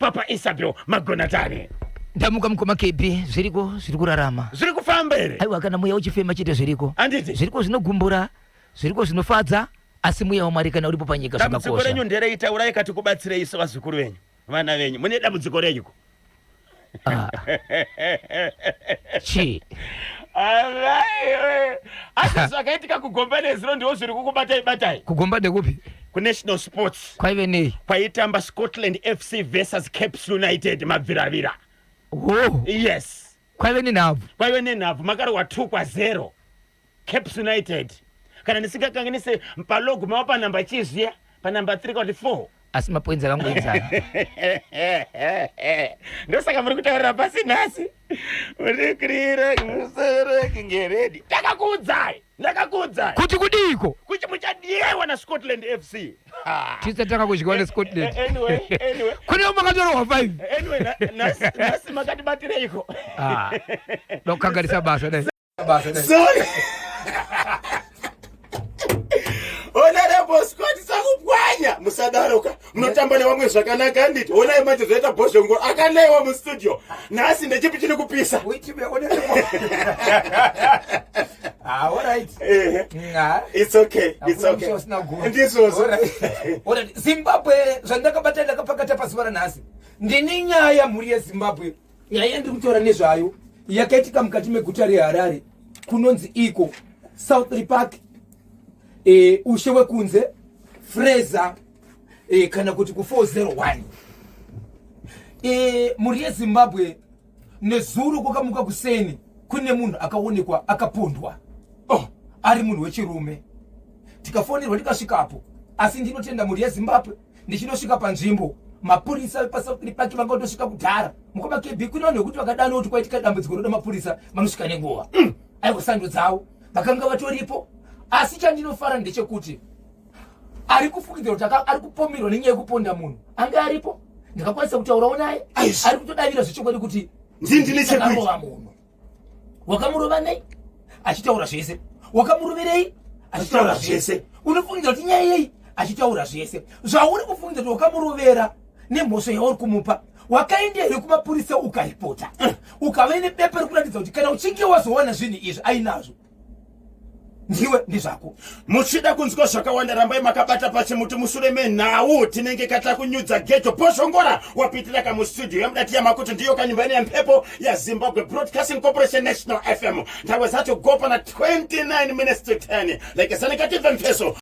Papa Isabel Magonatani. Ndamuka mkoma KB ziri kurarama. Ziri kufamba ere. Aiwa kana muya uchifema chite ziriko. Anditi. Ziriko zinogumbura, ziriko zinofadza asi muya wamarikana uripo panyika zvakakosha. Dambudziko renyu ndereita urai kati kubatsire iso vazukuru venyu. Vana venyu. Mune dambudziko renyuko. Chi. Alaiwe. Asi zvakaitika kugombane ziro ndiwo zviri kukubatai. Kugombane kupi? Ku National Sports. Kwaive nei? Kwaitamba Scotland FC versus Caps United mabviravira. Oh. Yes. Kwaive nenhabvu. Makarwa 2-0. Caps United. Kana ndisingakanganise mpalogo mawapa namba chizia pa namba 3 kwa 4. Asi mapoints akangoenzana. Ndosaka muri kutaurira pasi nhasi. Uri kurira musoro kingeredi. Ndakakuudzai. Kuti kudiko? Kuti muchadiewa na Scotland FC. Tisataka kuchikwa na Scotland. Anyway. Kune makatoro wa 5. Anyway, nasi makati batireiko. Ndokangarisa basa dai. Sorry. Honorable Scott sakupwanya musadaroka munotamba nevamwe zvakanaka nditi ona imanje zoita bhozhongo akaleiwa mustudio nhasi ndechipi chiri kupisa alright. It's okay. Ndizozo Zimbabwe zvandakabata ndakapakata pasi para nhasi ndine nyaya mhuri yeZimbabwe nyaya ndiri kutaura nezvayo yakaitika mukati meguta reHarare kunonzi iko South Park. Ushe wekunze Fraser kana kuti ku 401 muri yeZimbabwe nezuro kwakamuka kuseni kune munhu akaonekwa akapondwa ari munhu wechirume tikafonerwa tikasvikapo asi ndinotenda muri yeZimbabwe ndichinosvika panzvimbo mapurisa paSouth Park vakatosvika kudhara mukoma KB kunoone kuti vakadana kuti kwaitika dambudziko roda mapurisa vanosvika nenguva aiwa sando dzavo vakanga vatoripo. Asi chandinofara ndechekuti ari kufukidzira kuti ari kupomerwa nenyaya yekuponda munhu anga aripo ndikakwanisa kutaurawo naye ari kutodavira zvechokwadi kuti ndindinechekarova munhu wakamurova nei achitaura zvese wakamuroverei achitaura zvese unofungidzira kuti nyaya yei achitaura zvese zvauri kufungidzira kuti wakamurovera nemhosvo yauri kumupa wakaenda here kumapurisa ukaripota ukava nebepe rekuratidza kuti kana uchinge wazowana zvinhu izvi ainazvo ndiwe ndizvako muchida kunzwa zvakawanda rambai makabata pachimuti mushure menhau tinenge katakunyudza geto bhozhongora wapitira kamustudio yamudati yamakuti ndiyo kanyumba ine yamhepo yaZimbabwe Broadcasting Corporation National FM. Nthawi zacho gopa na 29 minutes to 10 like sanekati vempeso